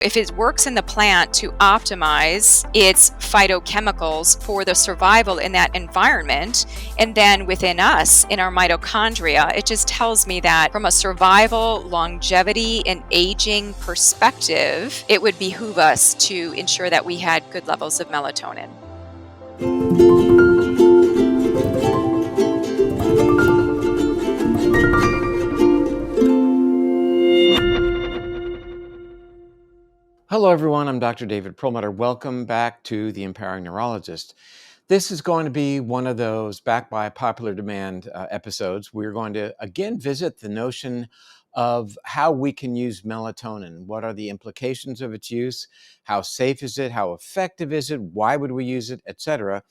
If it works in the plant to optimize its phytochemicals for the survival in that environment, and then within us, in our mitochondria, it just tells me that from a survival, longevity, and aging perspective, it would behoove us to ensure that we had good levels of melatonin. Hello, everyone. I'm Dr. David Perlmutter. Welcome back to The Empowering Neurologist. This is going to be one of those backed by popular demand episodes. We're going to again visit the notion of how we can use melatonin. What are the implications of its use? How safe is it? How effective is it? Why would we use it? Etc.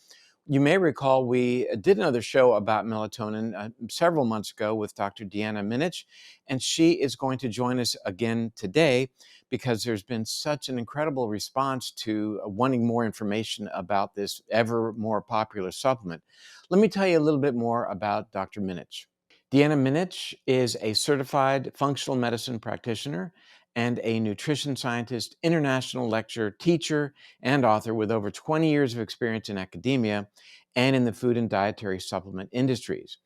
You may recall we did another show about melatonin several months ago with Dr. Deanna Minich, and she is going to join us again today because there's been such an incredible response to wanting more information about this ever more popular supplement. Let me tell you a little bit more about Dr. Minich. Deanna Minich is a certified functional medicine practitioner and a nutrition scientist, international lecturer, teacher, and author with over 20 years of experience in academia and in the food and dietary supplement industries.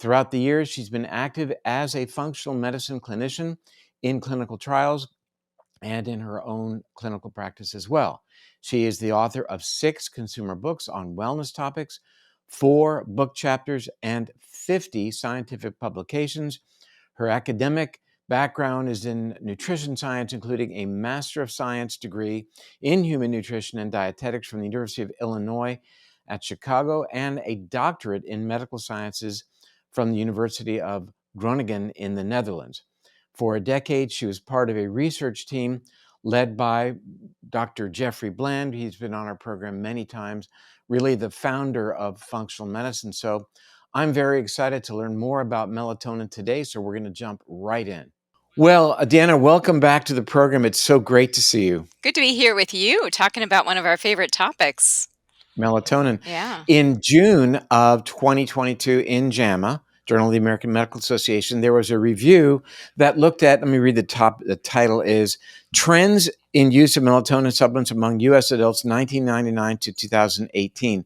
Throughout the years, she's been active as a functional medicine clinician in clinical trials and in her own clinical practice as well. She is the author of 6 consumer books on wellness topics, 4 book chapters, and 50 scientific publications. Her academic background is in nutrition science, including a Master of Science degree in human nutrition and dietetics from the University of Illinois at Chicago, and a doctorate in medical sciences from the University of Groningen in the Netherlands. For a decade, she was part of a research team led by Dr. Jeffrey Bland. He's been on our program many times, really the founder of functional medicine. So I'm very excited to learn more about melatonin today, so we're going to jump right in. Well, Deanna, welcome back to the program. It's so great to see you. Good to be here with you, talking about one of our favorite topics. Melatonin. Yeah. In June of 2022 in JAMA, Journal of the American Medical Association, there was a review that looked at, let me read the title is Trends in Use of Melatonin Supplements Among U.S. Adults 1999 to 2018.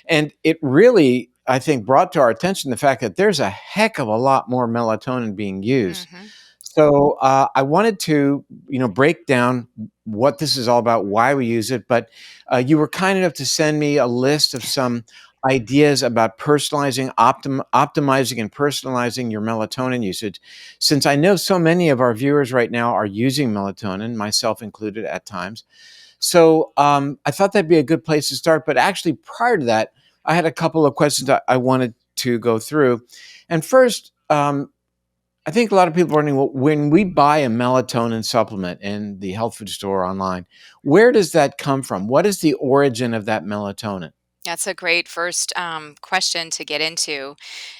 And it really, I think, brought to our attention the fact that there's a heck of a lot more melatonin being used. Mm-hmm. So I wanted to, break down what this is all about, why we use it. But you were kind enough to send me a list of some ideas about personalizing, optimizing, and personalizing your melatonin usage. Since I know so many of our viewers right now are using melatonin, myself included at times. So I thought that'd be a good place to start. But actually, prior to that, I had a couple of questions I wanted to go through. And first, I think a lot of people are wondering, well, when we buy a melatonin supplement in the health food store online, where does that come from? What is the origin of that melatonin? That's a great first question to get into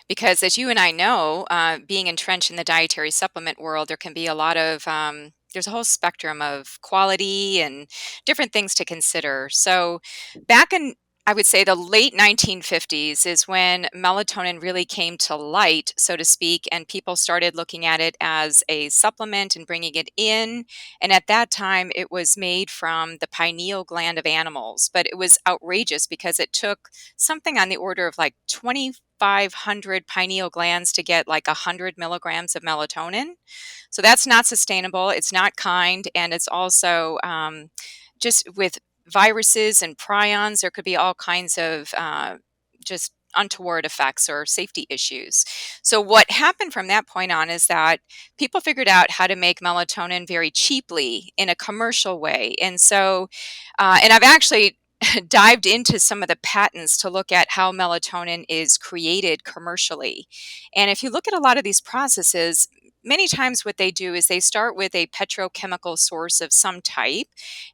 because, as you and I know, being entrenched in the dietary supplement world, there can be a lot of, there's a whole spectrum of quality and different things to consider. So, back in I would say the late 1950s is when melatonin really came to light, so to speak, and people started looking at it as a supplement and bringing it in. And at that time, it was made from the pineal gland of animals, but it was outrageous because it took something on the order of like 2,500 pineal glands to get like 100 milligrams of melatonin. So that's not sustainable. It's not kind. And it's also just with viruses and prions, there could be all kinds of just untoward effects or safety issues. So what happened from that point on is that people figured out how to make melatonin very cheaply in a commercial way. And so, and I've actually dived into some of the patents to look at how melatonin is created commercially. And if you look at a lot of these processes, many times what they do is they start with a petrochemical source of some type,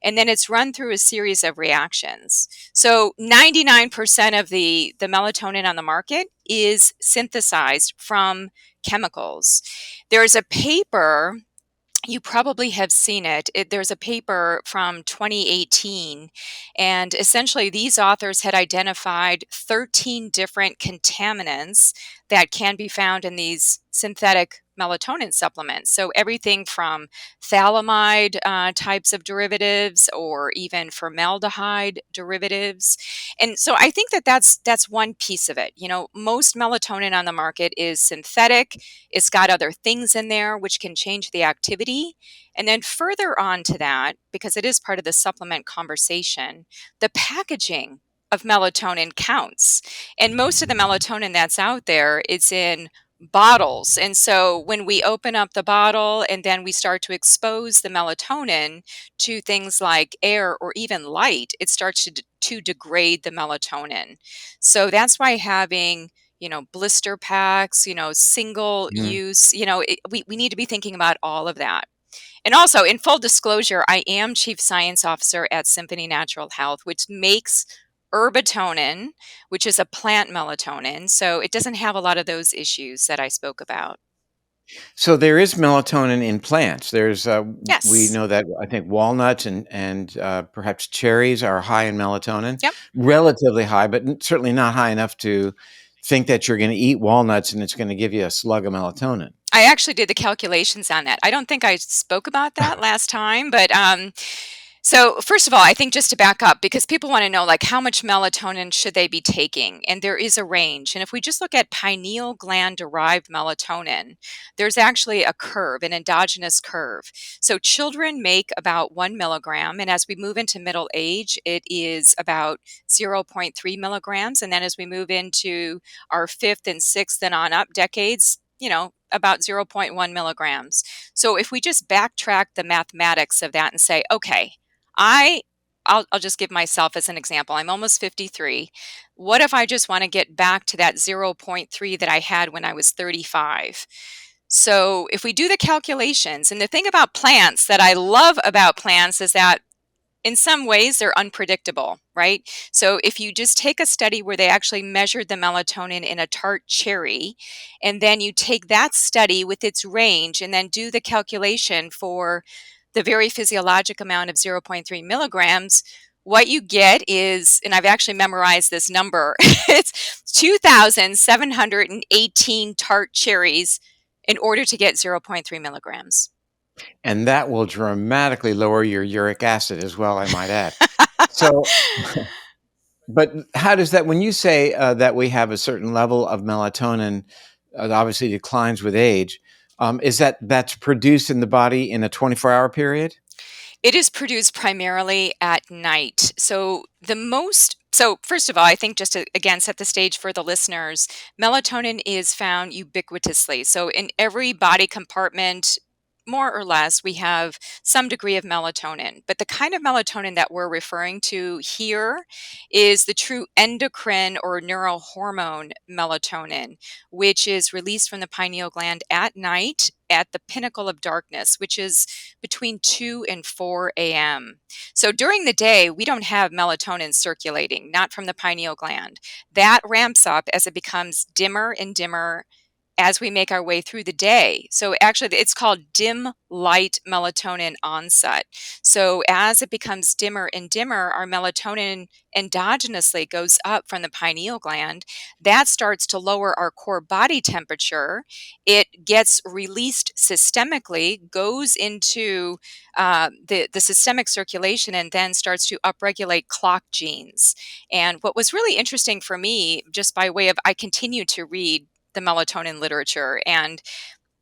and then it's run through a series of reactions. So 99% of the melatonin on the market is synthesized from chemicals. There's a paper, you probably have seen it. There's a paper from 2018, and essentially these authors had identified 13 different contaminants that can be found in these synthetic melatonin supplements. So everything from phthalimide types of derivatives, or even formaldehyde derivatives. And so I think that that's one piece of it. Most melatonin on the market is synthetic. It's got other things in there which can change the activity. And then further on to that, because it is part of the supplement conversation, the packaging of melatonin counts. And most of the melatonin that's out there, it's in bottles. And so when we open up the bottle and then we start to expose the melatonin to things like air or even light, it starts to degrade the melatonin. So that's why having blister packs, single Mhm. use, we need to be thinking about all of that. And also, in full disclosure, I am Chief Science Officer at Symphony Natural Health, which makes herbatonin, which is a plant melatonin. So it doesn't have a lot of those issues that I spoke about. So there is melatonin in plants. We Yes. know that I think walnuts and perhaps cherries are high in melatonin, Yep. relatively high, but certainly not high enough to think that you're going to eat walnuts and it's going to give you a slug of melatonin. I actually did the calculations on that. I don't think I spoke about that last time, but so first of all, I think just to back up, because people want to know like how much melatonin should they be taking, and there is a range. And if we just look at pineal gland derived melatonin, there's actually a curve, an endogenous curve. So children make about 1 milligram, and as we move into middle age, it is about 0.3 milligrams, and then as we move into our fifth and sixth and on up decades, about zero point 0.1 milligrams. So if we just backtrack the mathematics of that and say, okay, I I'll just give myself as an example. I'm almost 53. What if I just want to get back to that zero point 0.3 that I had when I was 35? So if we do the calculations, and the thing about plants that I love about plants is that in some ways they're unpredictable, right? So if you just take a study where they actually measured the melatonin in a tart cherry, and then you take that study with its range and then do the calculation for the very physiologic amount of zero point 0.3 milligrams, what you get is, and I've actually memorized this number, it's 2,718 tart cherries in order to get zero point 0.3 milligrams. And that will dramatically lower your uric acid as well, I might add. So, but how does that, when you say that we have a certain level of melatonin, that obviously declines with age, is that's produced in the body in a 24-hour period? It is produced primarily at night. So first of all, I think just to again set the stage for the listeners, melatonin is found ubiquitously. So in every body compartment, more or less, we have some degree of melatonin. But the kind of melatonin that we're referring to here is the true endocrine or neurohormone melatonin, which is released from the pineal gland at night at the pinnacle of darkness, which is between 2 and 4 a.m. So during the day, we don't have melatonin circulating, not from the pineal gland. That ramps up as it becomes dimmer and dimmer as we make our way through the day. So actually, it's called dim light melatonin onset. So as it becomes dimmer and dimmer, our melatonin endogenously goes up from the pineal gland. That starts to lower our core body temperature. It gets released systemically, goes into the systemic circulation, and then starts to upregulate clock genes. And what was really interesting for me, just by way of, I continue to read the melatonin literature, and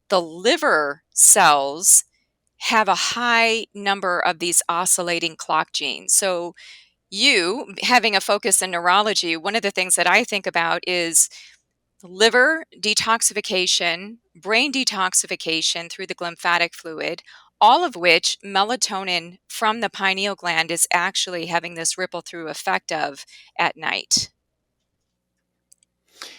the liver cells have a high number of these oscillating clock genes. So, you having a focus in neurology, one of the things that I think about is liver detoxification, brain detoxification through the glymphatic fluid, all of which melatonin from the pineal gland is actually having this ripple through effect of at night.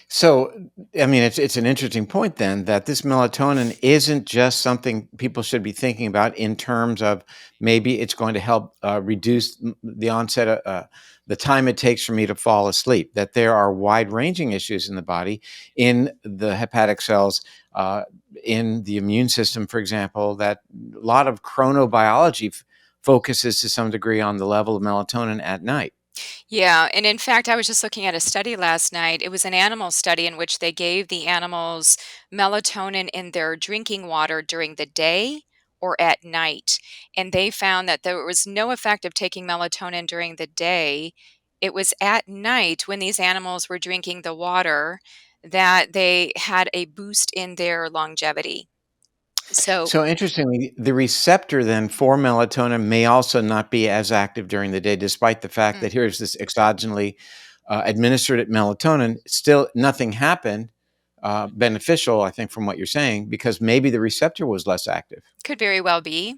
So, I mean, it's an interesting point then that this melatonin isn't just something people should be thinking about in terms of maybe it's going to help reduce the onset of the time it takes for me to fall asleep. That there are wide-ranging issues in the body, in the hepatic cells, uh, in the immune system, for example. That a lot of chronobiology focuses to some degree on the level of melatonin at night. Yeah, and in fact, I was just looking at a study last night. It was an animal study in which they gave the animals melatonin in their drinking water during the day or at night. And they found that there was no effect of taking melatonin during the day. It was at night when these animals were drinking the water that they had a boost in their longevity. So, So interestingly, the receptor then for melatonin may also not be as active during the day, despite the fact mm, that here's this exogenally administered melatonin. Still, nothing happened beneficial, I think, from what you're saying, because maybe the receptor was less active. could very well be,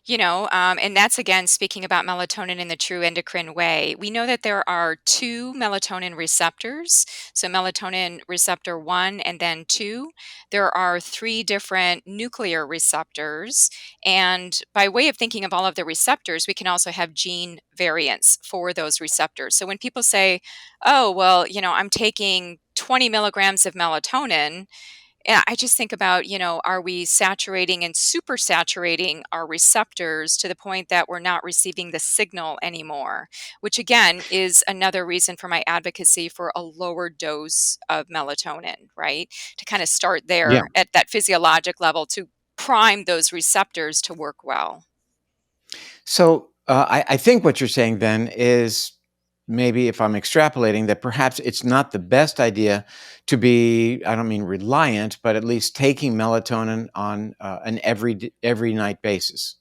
and that's again speaking about melatonin in the true endocrine way. We know that there are two melatonin receptors, so melatonin receptor 1 and then 2. There are three different nuclear receptors. And by way of thinking of all of the receptors, we can also have gene variants for those receptors. So when people say, oh, well, I'm taking 20 milligrams of melatonin, yeah, I just think about, are we saturating and super saturating our receptors to the point that we're not receiving the signal anymore? Which again is another reason for my advocacy for a lower dose of melatonin, right? To kind of start Yeah. there at that physiologic level to prime those receptors to work well. So I think what you're saying then is maybe if I'm extrapolating that perhaps it's not the best idea to be, I don't mean reliant, but at least taking melatonin on an every night basis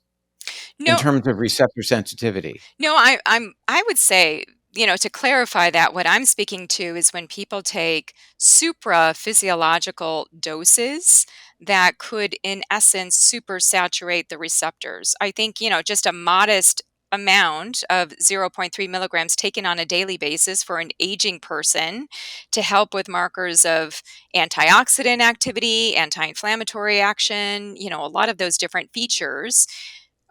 in No, terms of receptor sensitivity. No, I would say, to clarify that, what I'm speaking to is when people take supra physiological doses that could, in essence, super saturate the receptors. I think, just a modest amount of zero point 0.3 milligrams taken on a daily basis for an aging person to help with markers of antioxidant activity, anti-inflammatory action, a lot of those different features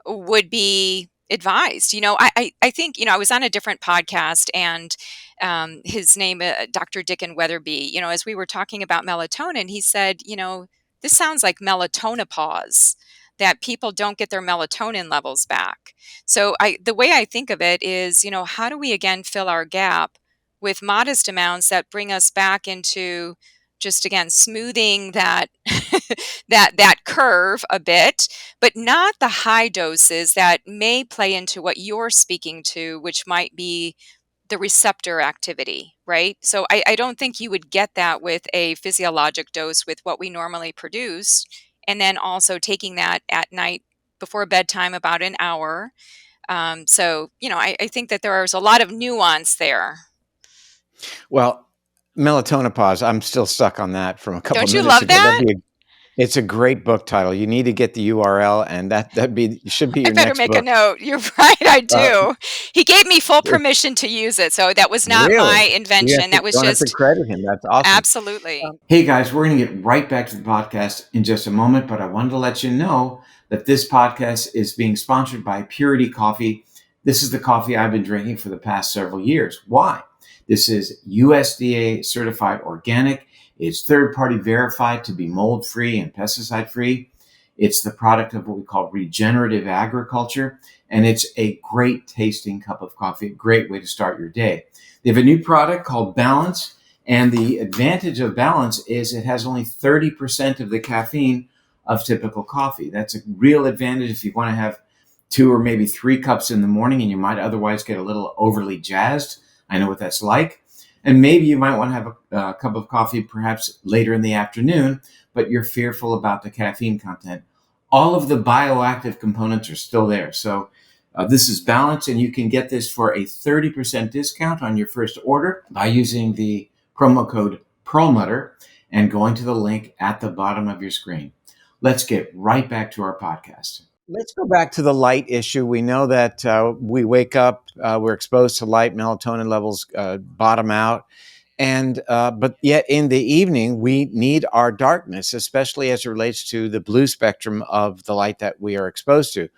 would be advised. I think, I was on a different podcast, and his name, Dr. Dickon Weatherby, as we were talking about melatonin, he said, this sounds like melatonopause, that people don't get their melatonin levels back. So the way I think of it is, how do we again fill our gap with modest amounts that bring us back into just again smoothing that that curve a bit, but not the high doses that may play into what you're speaking to, which might be the receptor activity, right? So I don't think you would get that with a physiologic dose with what we normally produce. And then also taking that at night before bedtime, about an hour. I think that there is a lot of nuance there. Well, Melatonopause, I'm still stuck on that from a couple of Don't you minutes love ago. that? It's a great book title. You need to get the URL, and that be should be I your better next make a book. note. You're right, I Uh, do. He gave me full permission to use it, so that was not really, my invention. That was don't have to just credit him. That's awesome. absolutely. Hey guys, we're going to get right back to the podcast in just a moment, but I wanted to let you know that this podcast is being sponsored by Purity Coffee. This is the coffee I've been drinking for the past several years. Why? This is USDA certified organic. It's third party verified to be mold free and pesticide free. It's the product of what we call regenerative agriculture, and it's a great tasting cup of coffee, a great way to start your day. They have a new product called Balance. And the advantage of Balance is it has only 30% of the caffeine of typical coffee. That's a real advantage if you want to have two or maybe three cups in the morning and you might otherwise get a little overly jazzed. I know what that's like. And maybe you might want to have a cup of coffee perhaps later in the afternoon, but you're fearful about the caffeine content. All of the bioactive components are still there. So this is Balance, and you can get this for a 30% discount on your first order by using the promo code Perlmutter and going to the link at the bottom of your screen. Let's get right back to our podcast. Let's go back to the light issue. We know that we wake up, we're exposed to light, melatonin levels bottom out. But yet in the evening, we need our darkness, especially as it relates to the blue spectrum of the light that we are exposed to.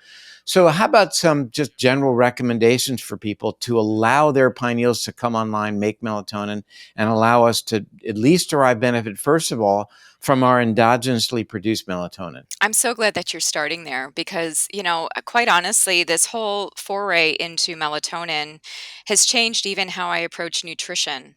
So, how about some just general recommendations for people to allow their pineals to come online, make melatonin, and allow us to at least derive benefit, first of all, from our endogenously produced melatonin? I'm so glad that you're starting there because, quite honestly, this whole foray into melatonin has changed even how I approach nutrition.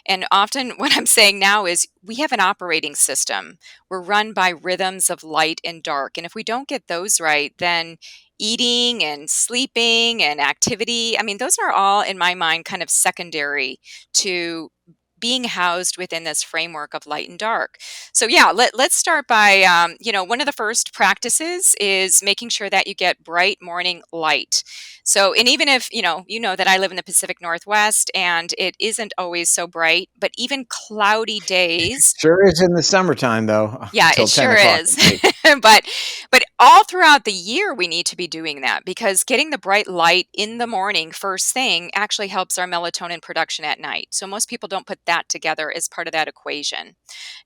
And often what I'm saying now is we have an operating system. We're run by rhythms of light and dark. And if we don't get those right, then eating and sleeping and activity, I mean, those are all, in my mind, kind of secondary to being housed within this framework of light and dark. So yeah, let's start by, one of the first practices is making sure that you get bright morning light. So, and even if, you know that I live in the Pacific Northwest and it isn't always so bright, but even cloudy days, Sure is in the summertime, though, yeah, it till 10 sure o'clock is. at night. but but all throughout the year we need to be doing that because getting the bright light in the morning first thing actually helps our melatonin production at night. So most people don't put that together as part of that equation.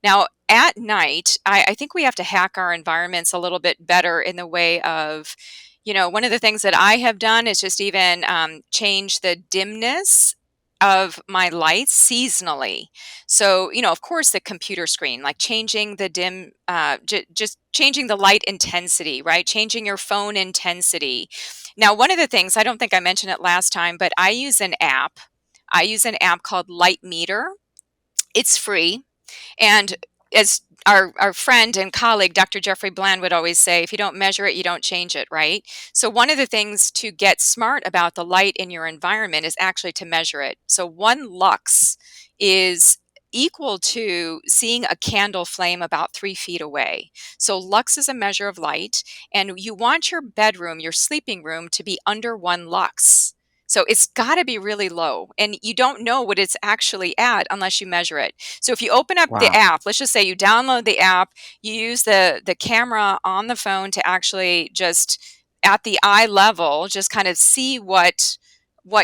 Now, at night, I think we have to hack our environments a little bit better in the way of, one of the things that I have done is just even change the dimness of my lights seasonally. So, of course, the computer screen, like changing the just changing the light intensity, right? Changing your phone intensity. Now, one of the things, I don't think I mentioned it last time, but I use an app. I use an app called Light Meter. It's free. And as our friend and colleague, Dr. Jeffrey Bland, would always say, if you don't measure it, you don't change it, right? So, one of the things to get smart about the light in your environment is actually to measure it. So, one lux is equal to seeing a candle flame about 3 feet away. So, lux is a measure of light, and you want your bedroom, your sleeping room, to be under 1 lux. So it's got to be really low, and you don't know what it's actually at unless you measure it. So if you open up the Wow. app, let's just say you download the app, you use the camera on the phone to actually just at the eye level just kind of see what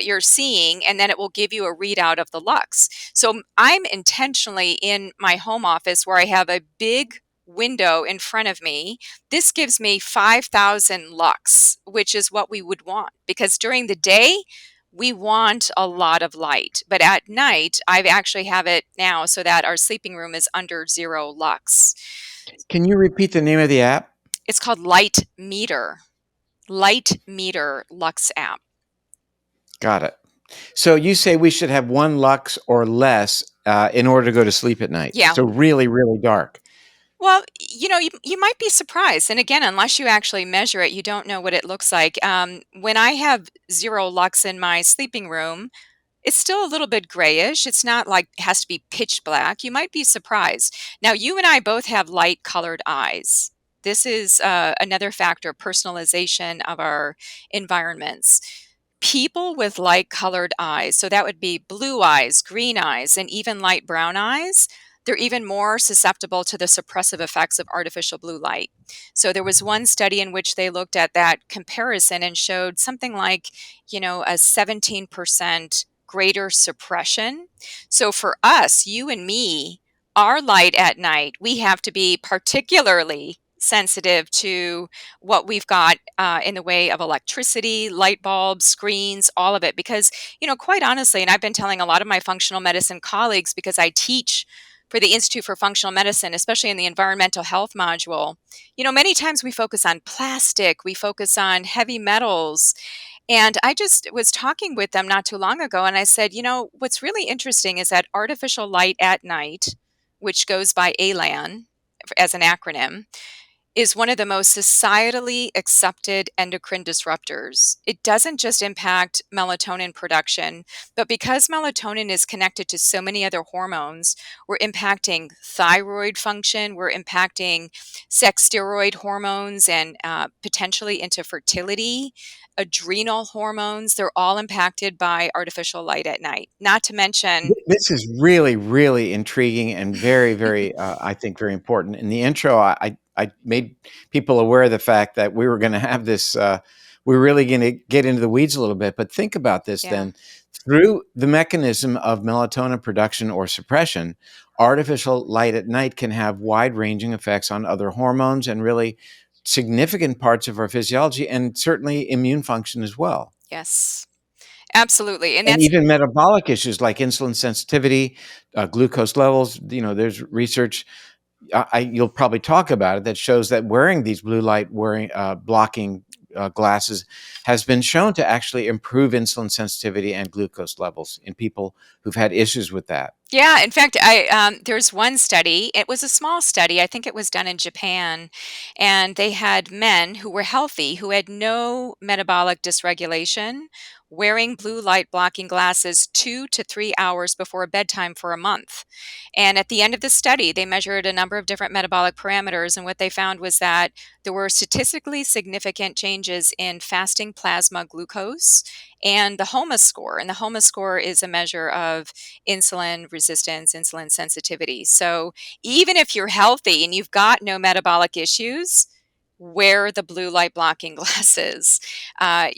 you're seeing, and then it will give you a readout of the lux. So I'm intentionally in my home office where I have a big window in front of me. This gives me 5,000 lux, which is what we would want because during the day we want a lot of light, but at night I actually have it now so that our sleeping room is under 0 lux. Can you repeat the name of the app? It's called Light Meter. Light Meter Lux app. Got it. So you say we should have 1 lux or less in order to go to sleep at night. Yeah. So really, really dark. Well, you might be surprised. And again, unless you actually measure it, you don't know what it looks like. When I have 0 lux in my sleeping room, it's still a little bit grayish. It's not like it has to be pitch black. You might be surprised. Now, you and I both have light colored eyes. This is another factor, personalization of our environments. People with light colored eyes, so that would be blue eyes, green eyes, and even light brown eyes, they're even more susceptible to the suppressive effects of artificial blue light. So there was one study in which they looked at that comparison and showed something like, a 17% greater suppression. So for us, you and me, our light at night, we have to be particularly sensitive to what we've got in the way of electricity, light bulbs, screens, all of it. Because, quite honestly, and I've been telling a lot of my functional medicine colleagues because I teach for the Institute for Functional Medicine, especially in the environmental health module, many times we focus on plastic, we focus on heavy metals. And I just was talking with them not too long ago, and I said, what's really interesting is that artificial light at night, which goes by ALAN as an acronym, is one of the most societally accepted endocrine disruptors. It doesn't just impact melatonin production, but because melatonin is connected to so many other hormones, we're impacting thyroid function, we're impacting sex steroid hormones and potentially into fertility, adrenal hormones. They're all impacted by artificial light at night. Not to mention, This is really, really intriguing and very, very, I think, very important. In the intro, I made people aware of the fact that we were going to have this. We're really going to get into the weeds a little bit, but think about this yeah. then. Through the mechanism of melatonin production or suppression, artificial light at night can have wide-ranging effects on other hormones and really significant parts of our physiology and certainly immune function as well. Yes, absolutely. And And that's even metabolic issues like insulin sensitivity, glucose levels. There's research. You'll probably talk about it that shows that wearing these blue light wearing blocking glasses has been shown to actually improve insulin sensitivity and glucose levels in people who've had issues with that. Yeah, in fact, there's one study. It was a small study. I think it was done in Japan, and they had men who were healthy, who had no metabolic dysregulation, wearing blue light blocking glasses 2 to 3 hours before bedtime for a month. And at the end of the study, they measured a number of different metabolic parameters, and what they found was that there were statistically significant changes in fasting plasma glucose and the HOMA score. And the HOMA score is a measure of insulin resistance, insulin sensitivity. So even if you're healthy and you've got no metabolic issues, wear the blue light blocking glasses. I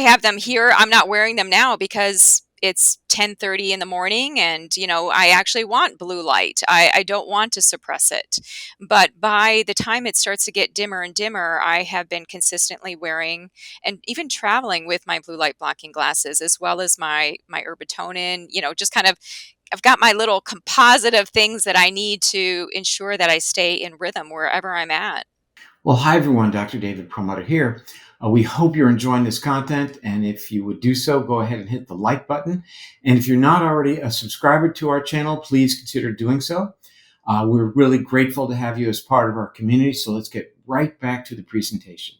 have them here. I'm not wearing them now because it's 10:30 in the morning, and I actually want blue light. I don't want to suppress it. But by the time it starts to get dimmer and dimmer, I have been consistently wearing and even traveling with my blue light blocking glasses, as well as my Herbatonin, just kind of I've got my little composite of things that I need to ensure that I stay in rhythm wherever I'm at. Well, hi everyone, Dr. David Perlmutter here. We hope you're enjoying this content, and if you would do so, go ahead and hit the like button. And if you're not already a subscriber to our channel, please consider doing so. We're really grateful to have you as part of our community, so let's get right back to the presentation.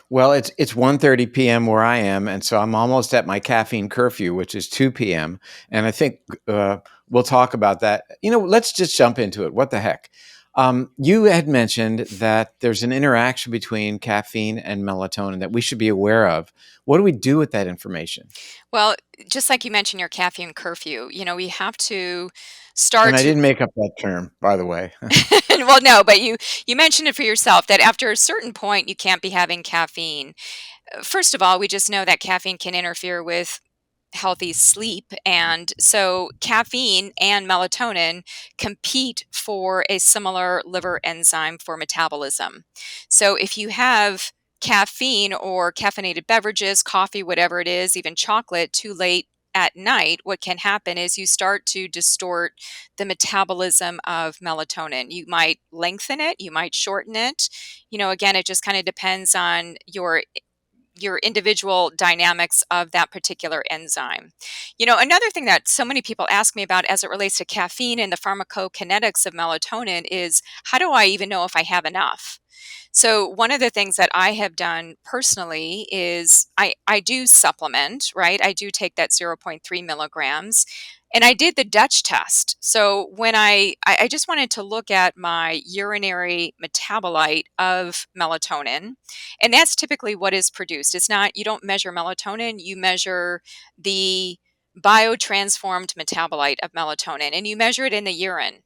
Well, it's 1:30 p.m. where I am, and so I'm almost at my caffeine curfew, which is 2 p.m. And I think we'll talk about that. Let's just jump into it. What the heck? You had mentioned that there's an interaction between caffeine and melatonin that we should be aware of. What do we do with that information? Well, just like you mentioned your caffeine curfew, we have to And start I to didn't make up that term, by the way. well, no, but you mentioned it for yourself that after a certain point you can't be having caffeine. First of all, we just know that caffeine can interfere with healthy sleep. And so caffeine and melatonin compete for a similar liver enzyme for metabolism. So if you have caffeine or caffeinated beverages, coffee, whatever it is, even chocolate, too late at night, what can happen is you start to distort the metabolism of melatonin. You might lengthen it, you might shorten it. Again, it just kind of depends on your individual dynamics of that particular enzyme. Another thing that so many people ask me about as it relates to caffeine and the pharmacokinetics of melatonin is, how do I even know if I have enough? So one of the things that I have done personally is I do supplement, right? I do take that zero point 0.3 milligrams. And I did the Dutch test. So when I just wanted to look at my urinary metabolite of melatonin, and that's typically what is produced. It's not, you don't measure melatonin, you measure the biotransformed metabolite of melatonin, and you measure it in the urine.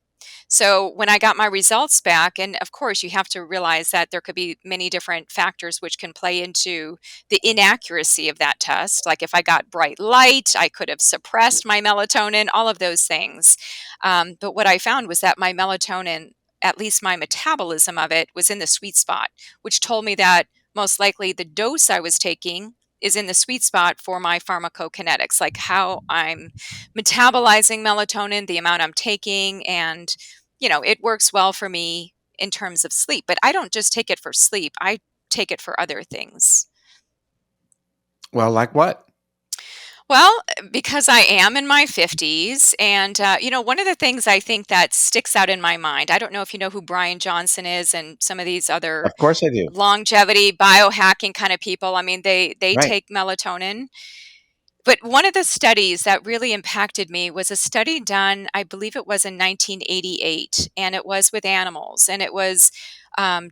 So when I got my results back, and of course, you have to realize that there could be many different factors which can play into the inaccuracy of that test. Like if I got bright light, I could have suppressed my melatonin, all of those things. But what I found was that my melatonin, at least my metabolism of it, was in the sweet spot, which told me that most likely the dose I was taking is in the sweet spot for my pharmacokinetics, like how I'm metabolizing melatonin, the amount I'm taking, and it works well for me in terms of sleep. But I don't just take it for sleep, I take it for other things. Well, like what? Well, because I am in my 50s, and one of the things I think that sticks out in my mind, I don't know if you know who Brian Johnson is and some of these other Of course I do. longevity biohacking kind of people. I mean, they Right. take melatonin. But one of the studies that really impacted me was a study done, I believe it was in 1988, and it was with animals. And it was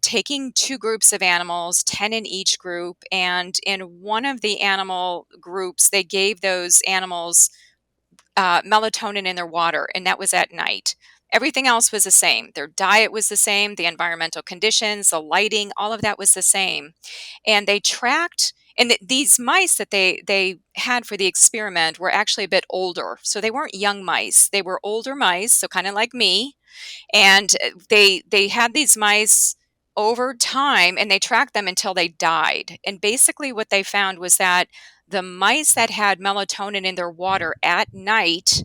taking two groups of animals, 10 in each group. And in one of the animal groups, they gave those animals melatonin in their water, and that was at night. Everything else was the same. Their diet was the same, the environmental conditions, the lighting, all of that was the same. And they tracked, and these mice that they had for the experiment were actually a bit older. So they weren't young mice. They were older mice, so kind of like me. And they had these mice over time, and they tracked them until they died. And basically, what they found was that the mice that had melatonin in their water at night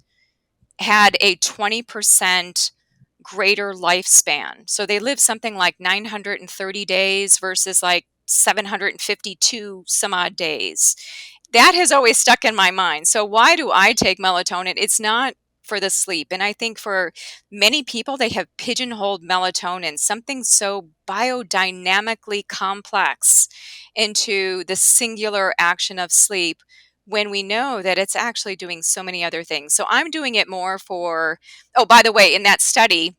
had a 20% greater lifespan. So they lived something like 930 days versus like 752 some odd days. That has always stuck in my mind. So why do I take melatonin? It's not for the sleep. And I think for many people, they have pigeonholed melatonin, something so biodynamically complex, into the singular action of sleep when we know that it's actually doing so many other things. So I'm doing it more for, oh, by the way, in that study,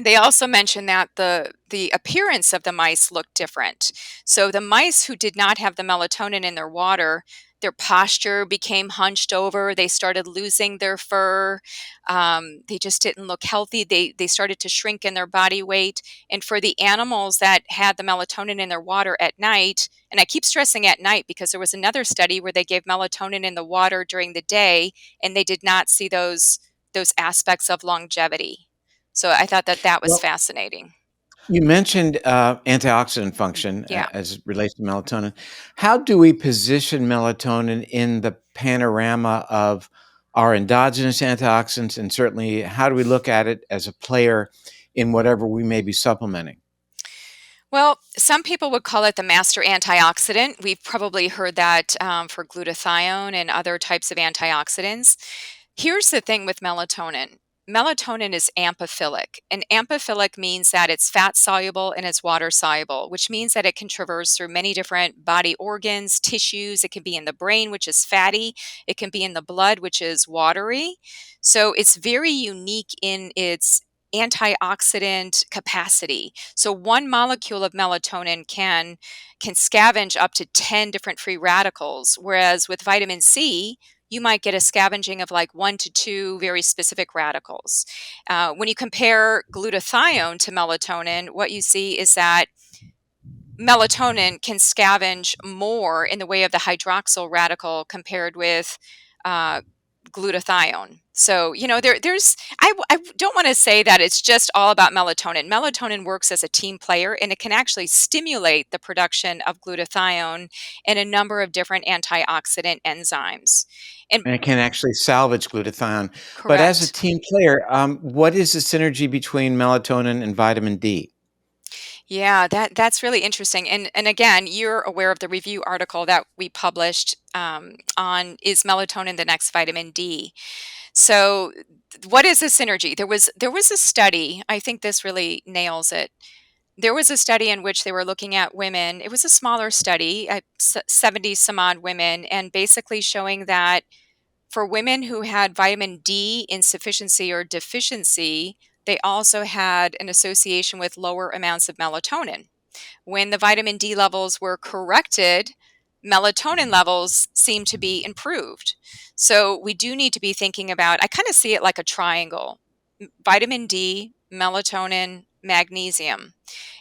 they also mentioned that the appearance of the mice looked different. So the mice who did not have the melatonin in their water, their posture became hunched over. They started losing their fur. They just didn't look healthy. They started to shrink in their body weight. And for the animals that had the melatonin in their water at night, and I keep stressing at night because there was another study where they gave melatonin in the water during the day, and they did not see those aspects of longevity. So I thought that that was Well, fascinating. you mentioned antioxidant function Yeah. as it relates to melatonin. How do we position melatonin in the panorama of our endogenous antioxidants? And certainly, how do we look at it as a player in whatever we may be supplementing? Well, some people would call it the master antioxidant. We've probably heard that for glutathione and other types of antioxidants. Here's the thing with melatonin. Melatonin is amphiphilic, and amphiphilic means that it's fat soluble and it's water soluble, which means that it can traverse through many different body organs, tissues. It can be in the brain, which is fatty. It can be in the blood, which is watery. So it's very unique in its antioxidant capacity. So one molecule of melatonin can scavenge up to 10 different free radicals, whereas with vitamin C, you might get a scavenging of like 1 to 2 very specific radicals. When you compare glutathione to melatonin, what you see is that melatonin can scavenge more in the way of the hydroxyl radical compared with uh, glutathione. So, I don't want to say that it's just all about melatonin. Melatonin works as a team player, and it can actually stimulate the production of glutathione and a number of different antioxidant enzymes. And And it can actually salvage glutathione. But as a correct. team player, what is the synergy between melatonin and vitamin D? Yeah, that's really interesting. And again, you're aware of the review article that we published on is melatonin the next vitamin D. So, what is the synergy? There was a study. I think this really nails it. There was a study in which they were looking at women. It was a smaller study, 70 some odd women, and basically showing that for women who had vitamin D insufficiency or deficiency, they also had an association with lower amounts of melatonin. When the vitamin D levels were corrected, melatonin levels seem to be improved. So we do need to be thinking about, I kind of see it like a triangle: vitamin D, melatonin, magnesium.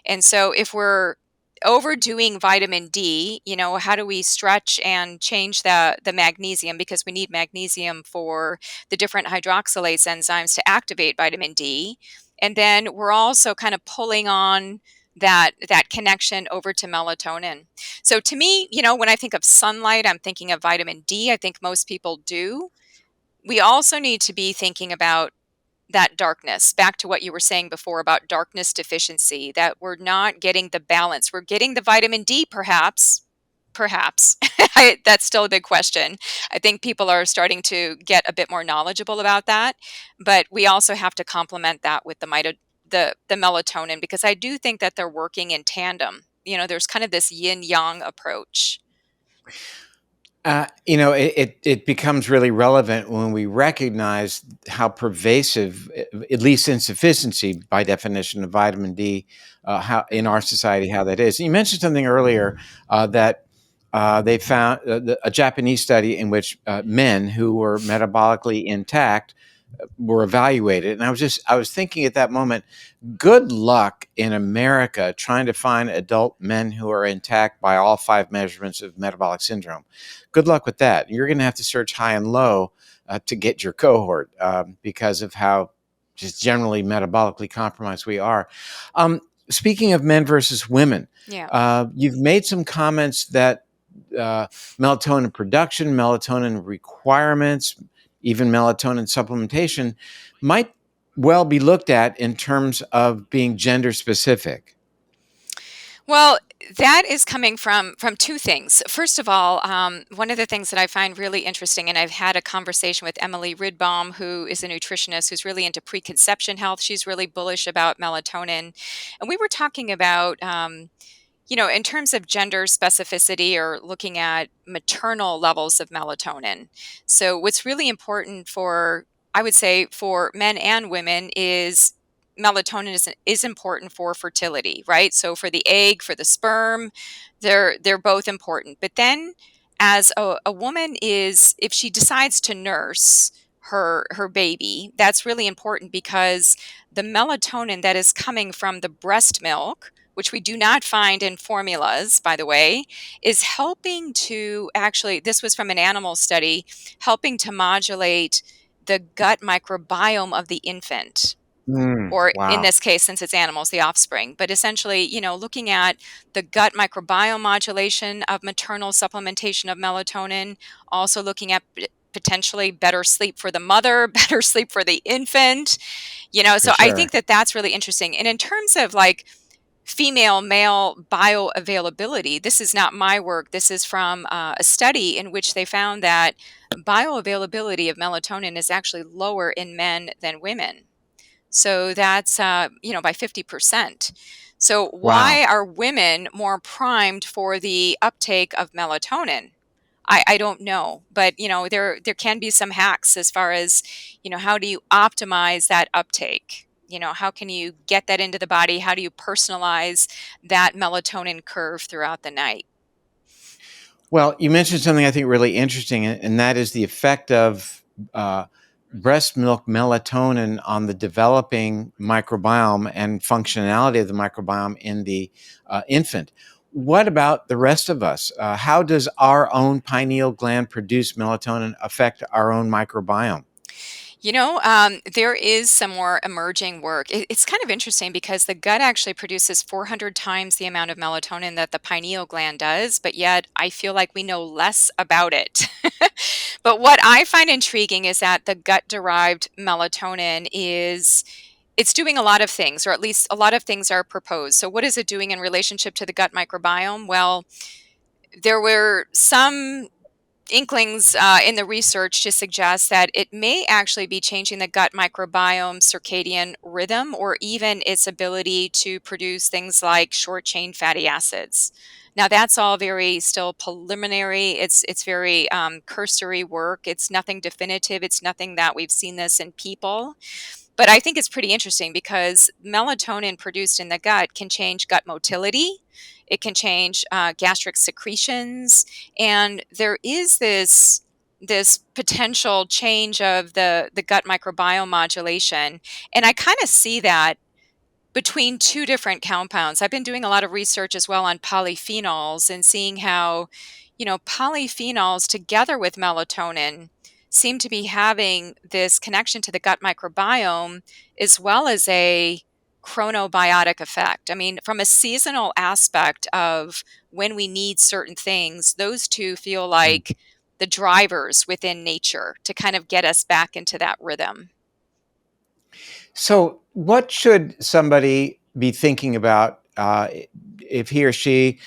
And so if we're overdoing vitamin D, how do we stretch and change the magnesium, because we need magnesium for the different hydroxylase enzymes to activate vitamin D. And then we're also kind of pulling on that connection over to melatonin. So to me, when I think of sunlight, I'm thinking of vitamin D. I think most people do. We also need to be thinking about that darkness, back to what you were saying before about darkness deficiency, that we're not getting the balance. We're getting the vitamin D, perhaps. That's still a big question. I think people are starting to get a bit more knowledgeable about that, but we also have to complement that with the melatonin, because I do think that they're working in tandem. There's kind of this yin yang approach. It becomes really relevant when we recognize how pervasive, at least insufficiency by definition of vitamin D, how in our Mhm. society, how that is. You mentioned something earlier that they found a Japanese study in which men who were metabolically intact were evaluated, and I was thinking at that moment, good luck in America trying to find adult men who are intact by all five measurements of metabolic syndrome. Good luck with that. You're going to have to search high and low to get your cohort because of how just generally metabolically compromised we are. Um, speaking of men versus women, Yeah. you've made some comments that uh, melatonin production, melatonin requirements, even melatonin supplementation might well be looked at in terms of being gender specific. Well, that is coming from two things. First of all, one of the things that I find really interesting, and I've had a conversation with Emily Ridbaum, who is a nutritionist who's really into preconception health. She's really bullish about melatonin, and we were talking about. In terms of gender specificity or looking at maternal levels of melatonin. So, what's really important for, I would say, for men and women is melatonin is important for fertility, right? So, for the egg, for the sperm, they're both important. But then, as a woman is, if she decides to nurse her baby, that's really important because the melatonin that is coming from the breast milk, which we do not find in formulas, by the way, is helping to actually, this was from an animal study, helping to modulate the gut microbiome of the infant. Or in Wow. this case, since it's animals, the offspring. But essentially, looking at the gut microbiome modulation of maternal supplementation of melatonin, also looking at potentially better sleep for the mother, better sleep for the infant. For So I think sure. that that's really interesting. And in terms of like female male bioavailability, this is not my work. This is from a study in which they found that bioavailability of melatonin is actually lower in men than women. So that's, by 50%. So Wow. why are women more primed for the uptake of melatonin? I don't know, but there can be some hacks as far as how do you optimize that uptake? How can you get that into the body? How do you personalize that melatonin curve throughout the night? Well, you mentioned something I think really interesting, and that is the effect of uh, breast milk melatonin on the developing microbiome and functionality of the microbiome in the infant. What about the rest of us? How does our own pineal gland produce melatonin affect our own microbiome? There is some more emerging work. It's kind of interesting because the gut actually produces 400 times the amount of melatonin that the pineal gland does, but yet I feel like we know less about it. But what I find intriguing is that the gut-derived melatonin is it's doing a lot of things, or at least a lot of things are proposed. So what is it doing in relationship to the gut microbiome? Well, there were some inklings in the research to suggest that it may actually be changing the gut microbiome circadian rhythm or even its ability to produce things like short chain fatty acids. Now that's all very still preliminary. It's very cursory work. It's nothing definitive. It's nothing that we've seen this in people. But I think it's pretty interesting because melatonin produced in the gut can change gut motility. It can change gastric secretions, and there is this potential change of the gut microbiome modulation. And I kind of see that between two different compounds. I've been doing a lot of research as well on polyphenols and seeing how, polyphenols together with melatonin seem to be having this connection to the gut microbiome as well as a chronobiotic effect. I mean, from a seasonal aspect of when we need certain things, those two feel like the drivers within nature to kind of get us back into that rhythm. So, what should somebody be thinking about if he or she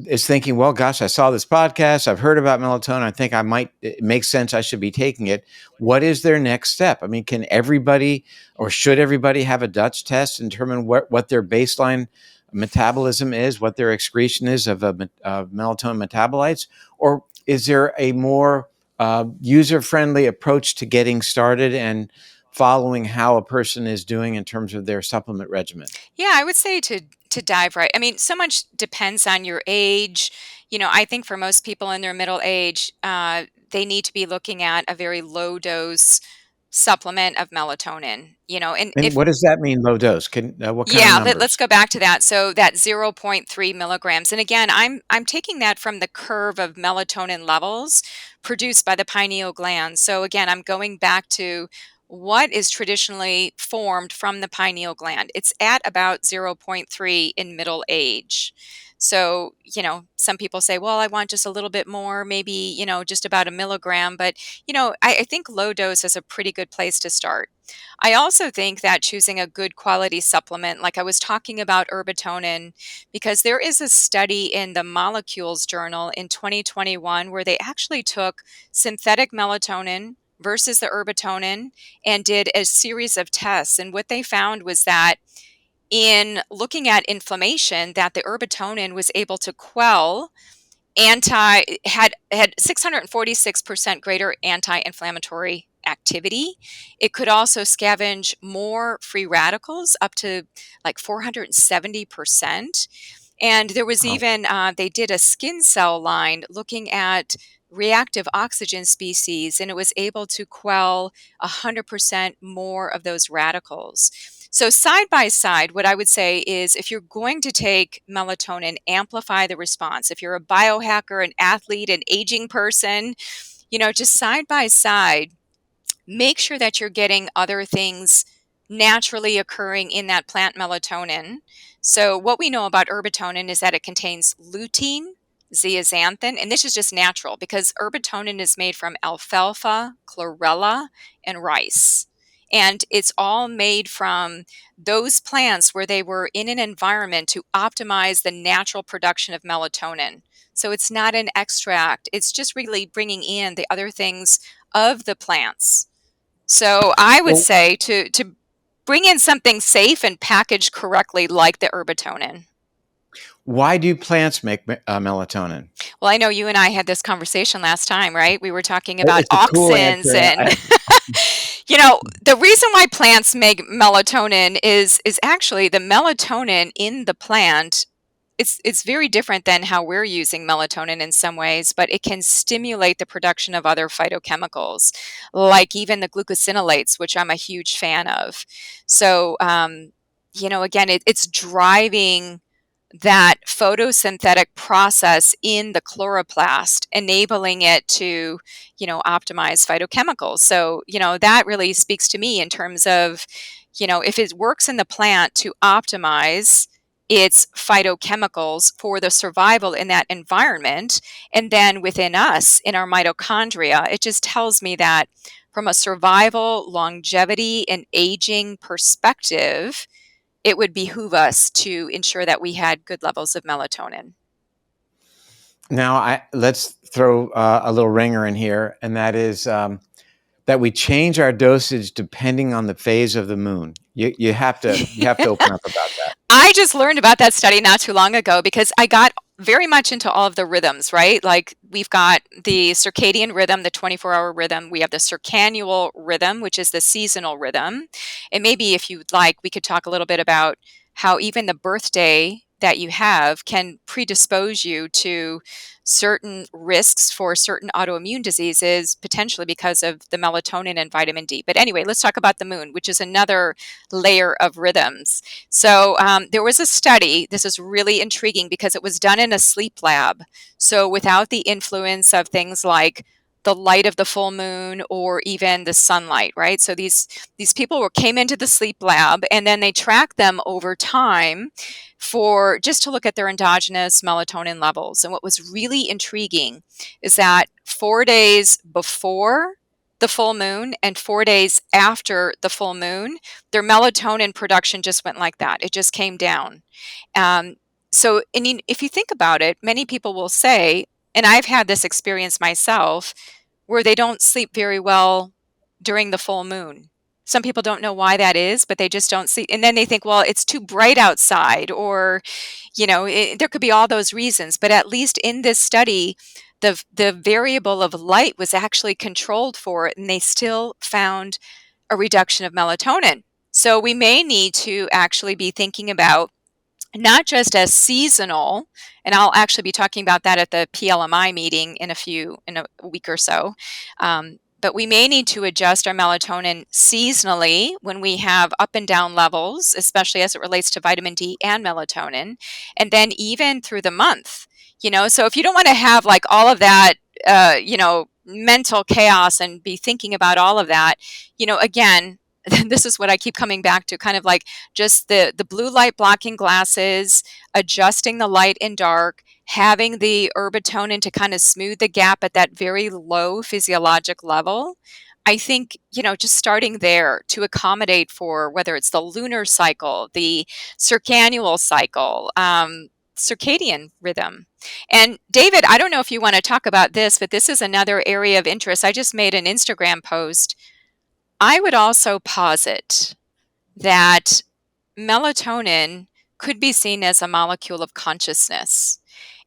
is thinking, well, gosh, I saw this podcast, I've heard about melatonin, I think it makes sense, I should be taking it. What is their next step? I mean, can everybody or should everybody have a Dutch test and determine what their baseline metabolism is, what their excretion is of melatonin metabolites? Or is there a more user friendly approach to getting started and following how a person is doing in terms of their supplement regimen? Yeah, I would say to dive right. I mean, so much depends on your age. I think for most people in their middle age, they need to be looking at a very low dose supplement of melatonin. And And if what does that mean, low dose? What kind of yeah, let's numbers? go back to that. So that 0.3 milligrams, and again, I'm taking that from the curve of melatonin levels produced by the pineal gland. So again, I'm going back to what is traditionally formed from the pineal gland. It's at about zero point 0.3 in middle age. So, some people say, well, I want just a little bit more, maybe, just about a milligram. But, I think low dose is a pretty good place to start. I also think that choosing a good quality supplement, like I was talking about herbatonin, because there is a study in the Molecules Journal in 2021 where they actually took synthetic melatonin versus the herbatonin and did a series of tests. And what they found was that in looking at inflammation, that the herbatonin was able to quell had 646% greater anti-inflammatory activity. It could also scavenge more free radicals up to like 470%. And there was Wow. even, they did a skin cell line looking at reactive oxygen species, and it was able to quell 100% more of those radicals. So, side by side, what I would say is if you're going to take melatonin, amplify the response. If you're a biohacker, an athlete, an aging person, just side by side, make sure that you're getting other things naturally occurring in that plant melatonin. So, what we know about herbatonin is that it contains lutein, zeaxanthin, and this is just natural because herbatonin is made from alfalfa, chlorella, and rice. And it's all made from those plants where they were in an environment to optimize the natural production of melatonin. So, it's not an extract, it's just really bringing in the other things of the plants. So I would Well, say to bring in something safe and packaged correctly, like the herbatonin. why do plants make melatonin? Well, I know you and I had this conversation last time, right? We were talking about It's a cool auxins answer. and the reason why plants make melatonin is actually the melatonin in the plant. It's very different than how we're using melatonin in some ways, but it can stimulate the production of other phytochemicals, like even the glucosinolates, which I'm a huge fan of. So, again, it's driving that photosynthetic process in the chloroplast, enabling it to, optimize phytochemicals. So, that really speaks to me in terms of, if it works in the plant to optimize its phytochemicals for the survival in that environment, and then within us, in our mitochondria, it just tells me that from a survival, longevity, and aging perspective, it would behoove us to ensure that we had good levels of melatonin. Now, let's throw a little ringer in here, and that is that we change our dosage depending on the phase of the moon. You have to open up about that. I just learned about that study not too long ago because I got very much into all of the rhythms, right? Like we've got the circadian rhythm, the 24-hour rhythm. We have the circannual rhythm, which is the seasonal rhythm. And maybe if you'd like, we could talk a little bit about how even the birthday that you have can predispose you to certain risks for certain autoimmune diseases, potentially because of the melatonin and vitamin D. But anyway, let's talk about the moon, which is another layer of rhythms. So there was a study. This is really intriguing because it was done in a sleep lab. So without the influence of things like the light of the full moon or even the sunlight, right? So these people came into the sleep lab and then they tracked them over time for just to look at their endogenous melatonin levels. And what was really intriguing is that 4 days before the full moon and 4 days after the full moon, their melatonin production just went like that. It just came down. Um, so, if you think about it, many people will say, and I've had this experience myself, where they don't sleep very well during the full moon. Some people don't know why that is, but they just don't sleep. And then they think, well, it's too bright outside, or, there could be all those reasons. But at least in this study, the variable of light was actually controlled for it, and they still found a reduction of melatonin. So we may need to actually be thinking about not just as seasonal, and I'll actually be talking about that at the PLMI meeting in a week or so. But we may need to adjust our melatonin seasonally when we have up and down levels, especially as it relates to vitamin D and melatonin, and then even through the month. So if you don't want to have like all of that mental chaos and be thinking about all of that, again, this is what I keep coming back to, kind of like just the blue light blocking glasses, adjusting the light and dark, having the herbatonin to kind of smooth the gap at that very low physiologic level. I think, just starting there to accommodate for whether it's the lunar cycle, the circannual cycle, circadian rhythm. And David, I don't know if you want to talk about this, but this is another area of interest. I just made an Instagram post. I would also posit that melatonin could be seen as a molecule of consciousness.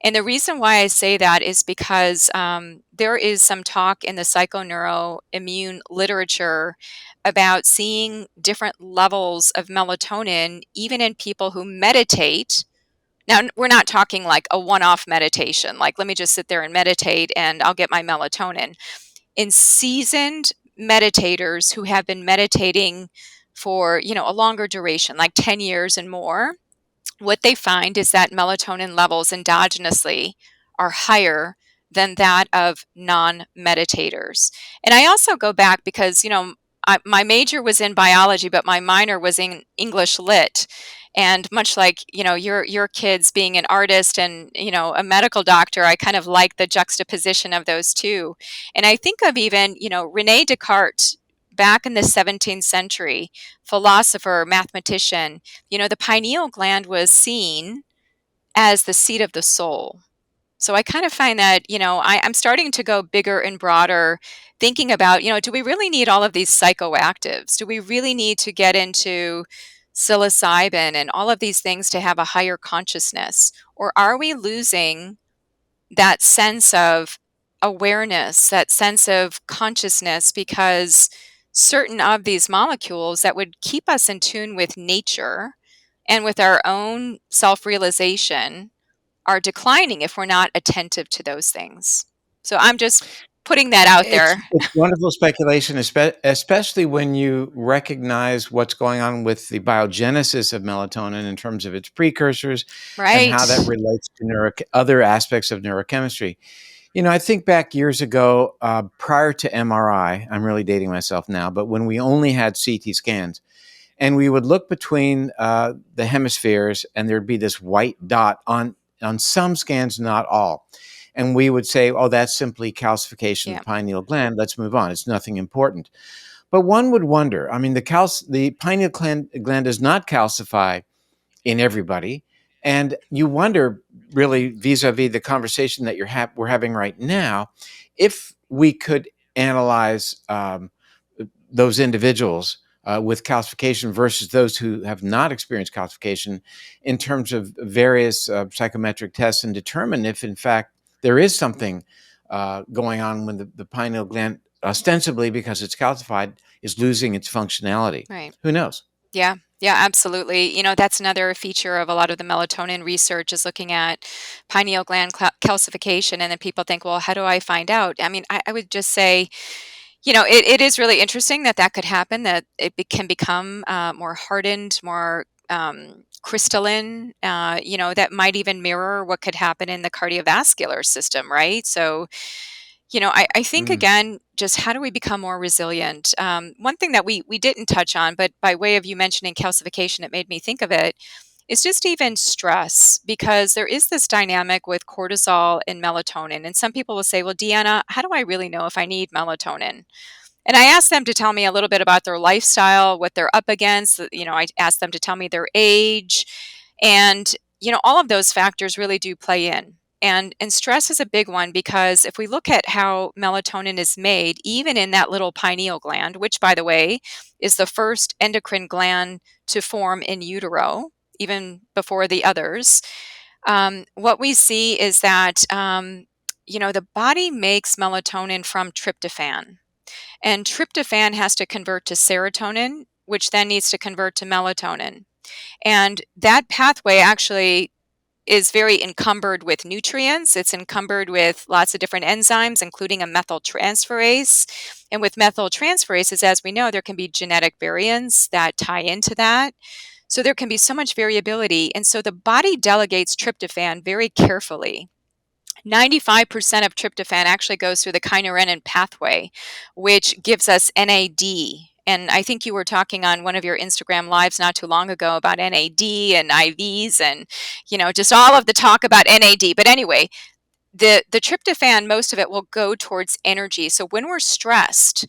And the reason why I say that is because there is some talk in the psychoneuroimmune literature about seeing different levels of melatonin, even in people who meditate. Now, we're not talking like a one off meditation, like let me just sit there and meditate and I'll get my melatonin. In seasoned meditators who have been meditating for, a longer duration, like 10 years and more, what they find is that melatonin levels endogenously are higher than that of non-meditators. And I also go back because, my major was in biology, but my minor was in English lit. And much like, your kids being an artist and, a medical doctor, I kind of like the juxtaposition of those two. And I think of even, Rene Descartes back in the 17th century, philosopher, mathematician, the pineal gland was seen as the seat of the soul. So I kind of find that, I'm starting to go bigger and broader, thinking about, do we really need all of these psychoactives? Do we really need to get into psilocybin and all of these things to have a higher consciousness? Or are we losing that sense of awareness, that sense of consciousness, because certain of these molecules that would keep us in tune with nature and with our own self realization are declining if we're not attentive to those things. So I'm just putting that out It's there. it's wonderful speculation, especially when you recognize what's going on with the biogenesis of melatonin in terms of its precursors and Right. how that relates to other aspects of neurochemistry. I think back years ago, prior to MRI, I'm really dating myself now, but when we only had CT scans, and we would look between the hemispheres, and there'd be this white dot on some scans, not all. And we would say, oh, that's simply calcification of Yeah. the pineal gland. Let's move on. It's nothing important. But one would wonder, I mean, the pineal gland does not calcify in everybody. And you wonder, really, vis-a-vis the conversation that we're having right now, if we could analyze those individuals with calcification versus those who have not experienced calcification in terms of various psychometric tests, and determine if, in fact, there is something going on when the pineal gland, ostensibly because it's calcified, is losing its functionality. Right. Who knows? Yeah. Yeah, absolutely. That's another feature of a lot of the melatonin research is looking at pineal gland calcification. And then people think, well, how do I find out? I mean, I would just say, it is really interesting that that could happen, that it can become more hardened, more crystalline, that might even mirror what could happen in the cardiovascular system, right? So, I think, Mm. again, just how do we become more resilient? One thing that we didn't touch on, but by way of you mentioning calcification, it made me think of it, is just even stress, because there is this dynamic with cortisol and melatonin. And some people will say, well, Deanna, how do I really know if I need melatonin? And I asked them to tell me a little bit about their lifestyle, what they're up against. I asked them to tell me their age. And, all of those factors really do play in. And stress is a big one, because if we look at how melatonin is made, even in that little pineal gland, which, by the way, is the first endocrine gland to form in utero, even before the others, what we see is that, the body makes melatonin from tryptophan. And tryptophan has to convert to serotonin, which then needs to convert to melatonin. And that pathway actually is very encumbered with nutrients. It's encumbered with lots of different enzymes, including a methyltransferase. And with methyltransferases, as we know, there can be genetic variants that tie into that. So there can be so much variability. And so the body delegates tryptophan very carefully. 95% of tryptophan actually goes through the kynurenine pathway, which gives us NAD. And I think you were talking on one of your Instagram lives not too long ago about NAD and IVs and, just all of the talk about NAD. But anyway, the tryptophan, most of it will go towards energy. So when we're stressed,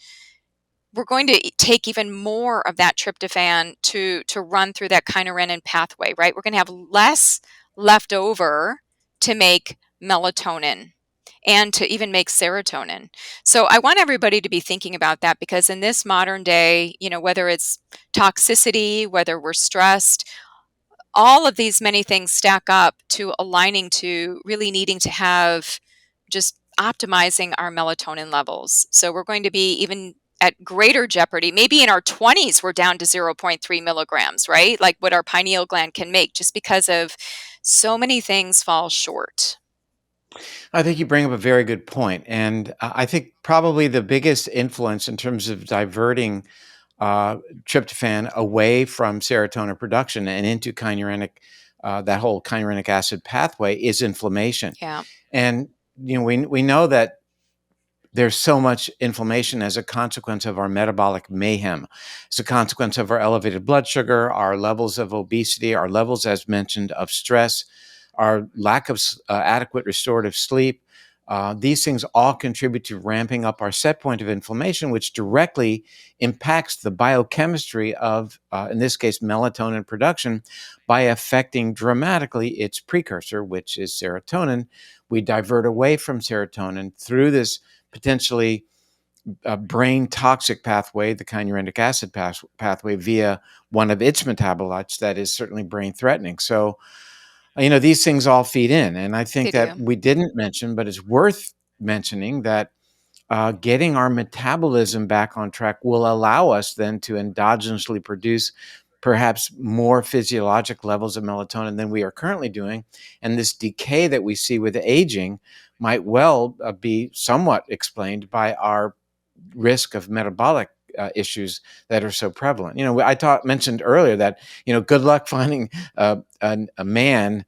we're going to take even more of that tryptophan to run through that kynurenine pathway, right? We're going to have less left over to make melatonin and to even make serotonin. So I want everybody to be thinking about that, because in this modern day, whether it's toxicity, whether we're stressed, all of these many things stack up to aligning to really needing to have just optimizing our melatonin levels. So we're going to be even at greater jeopardy. Maybe in our 20s, we're down to zero point 0.3 milligrams, right? Like what our pineal gland can make, just because of so many things fall short. I think you bring up a very good point. And I think probably the biggest influence in terms of diverting tryptophan away from serotonin production and into kynurenic, that whole kynurenic acid pathway is inflammation. Yeah, And, we know that there's so much inflammation as a consequence of our metabolic mayhem, as a consequence of our elevated blood sugar, our levels of obesity, our levels, as mentioned, of stress, our lack of adequate restorative sleep. These things all contribute to ramping up our set point of inflammation, which directly impacts the biochemistry of, in this case, melatonin production by affecting dramatically its precursor, which is serotonin. We divert away from serotonin through this potentially brain toxic pathway, the kynurenic acid pathway, via one of its metabolites that is certainly brain threatening. So, these things all feed in. And I think they that do. we didn't mention, but it's worth mentioning that getting our metabolism back on track will allow us then to endogenously produce perhaps more physiologic levels of melatonin than we are currently doing. And this decay that we see with aging might well be somewhat explained by our risk of metabolic issues that are so prevalent. Mentioned earlier that good luck finding a man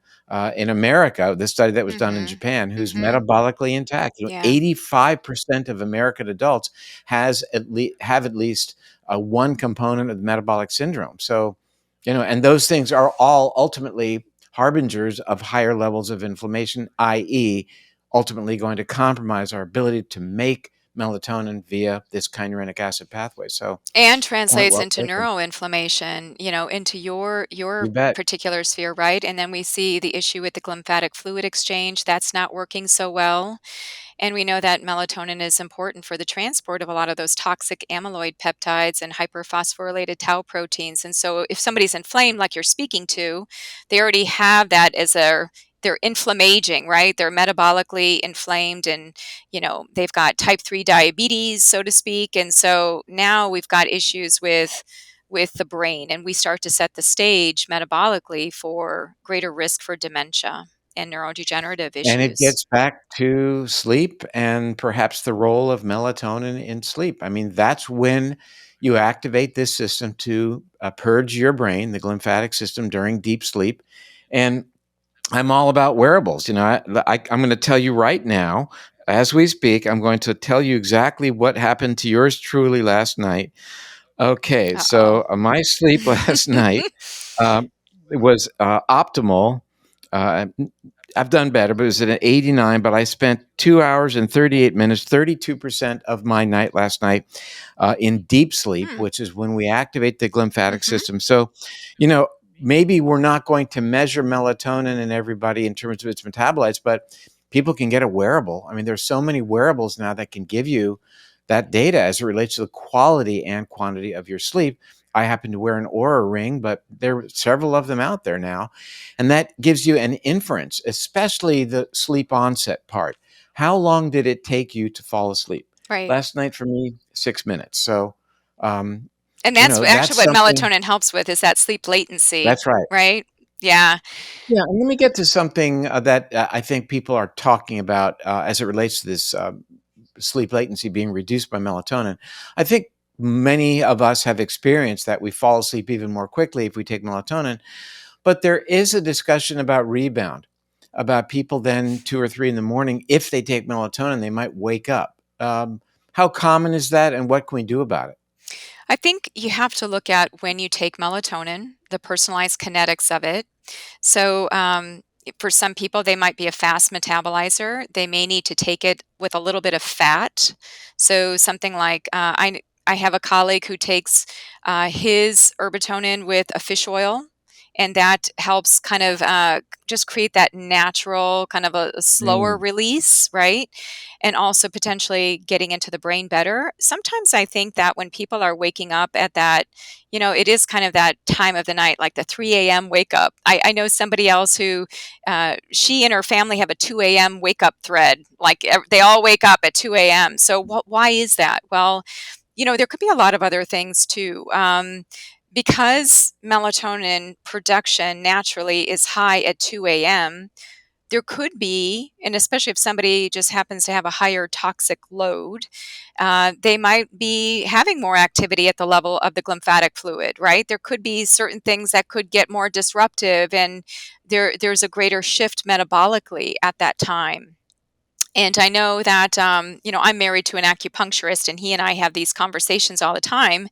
in America. The study that was done in Mhm. Japan, who's Mhm. metabolically intact. Yeah. 85% of American adults have at least one component of the metabolic syndrome. So, and those things are all ultimately harbingers of higher levels of inflammation, i.e., ultimately going to compromise our ability to make melatonin via this kynurenic acid pathway. So, And point translates well into taken. neuroinflammation, into your You bet. particular sphere, right? And then we see the issue with the lymphatic fluid exchange, that's not working so well. And we know that melatonin is important for the transport of a lot of those toxic amyloid peptides and hyperphosphorylated tau proteins. And so if somebody's inflamed, like you're speaking to, they already have that as they're inflammaging, right? They're metabolically inflamed, and they've got type 3 diabetes, so to speak. And so now we've got issues with the brain, and we start to set the stage metabolically for greater risk for dementia and neurodegenerative And it issues. gets back to sleep and perhaps the role of melatonin in sleep. I mean, that's when you activate this system to purge your brain, the glymphatic system, during deep sleep. And I'm all about wearables. I'm going to tell you right now, as we speak, I'm going to tell you exactly what happened to yours truly last night. Okay, Uh-oh. so my sleep last night um, was optimal. Uh, I've done better, but it was at an 89. But I spent 2 hours and 38 minutes, 32% of my night last night in deep sleep, Hmm, which is when we activate the glymphatic mhm. system. So, you know, maybe we're not going to measure melatonin in everybody in terms of its metabolites, but people can get a wearable. I mean, there's so many wearables now that can give you that data as it relates to the quality and quantity of your sleep. I happen to wear an Aura ring, but there are several of them out there now. And that gives you an inference, especially the sleep onset part. How long did it take you to fall asleep? Right. Last night for me, 6 minutes. So, um, And that's actually that's what something. melatonin helps with, is that sleep latency, That's right. right? Yeah. Yeah, and let me get to something that I think people are talking about as it relates to this sleep latency being reduced by melatonin. I think many of us have experienced that we fall asleep even more quickly if we take melatonin, but there is a discussion about rebound. about people then 2 or 3 in the morning, if they take melatonin, they might wake up. How common is that, and what can we do about it? I think you have to look at when you take melatonin, the personalized kinetics of it. So, for some people, they might be a fast metabolizer. They may need to take it with a little bit of fat. So, something like I have a colleague who takes his herbatonin with a fish oil, and that helps kind of just create that natural, kind of a slower Mm, release, right? And also potentially getting into the brain better. Sometimes I think that when people are waking up at that, it is kind of that time of the night, like the 3 a.m. wake up. I know somebody else who, she and her family have a 2 a.m. wake up thread. Like they all wake up at 2 a.m. So why is that? Well, there could be a lot of other things too. Because melatonin production naturally is high at 2 a.m., there could be, and especially if somebody just happens to have a higher toxic load, they might be having more activity at the level of the glymphatic fluid, right? There could be certain things that could get more disruptive, and there's a greater shift metabolically at that time. And I know that, I'm married to an acupuncturist, and he and I have these conversations all the time.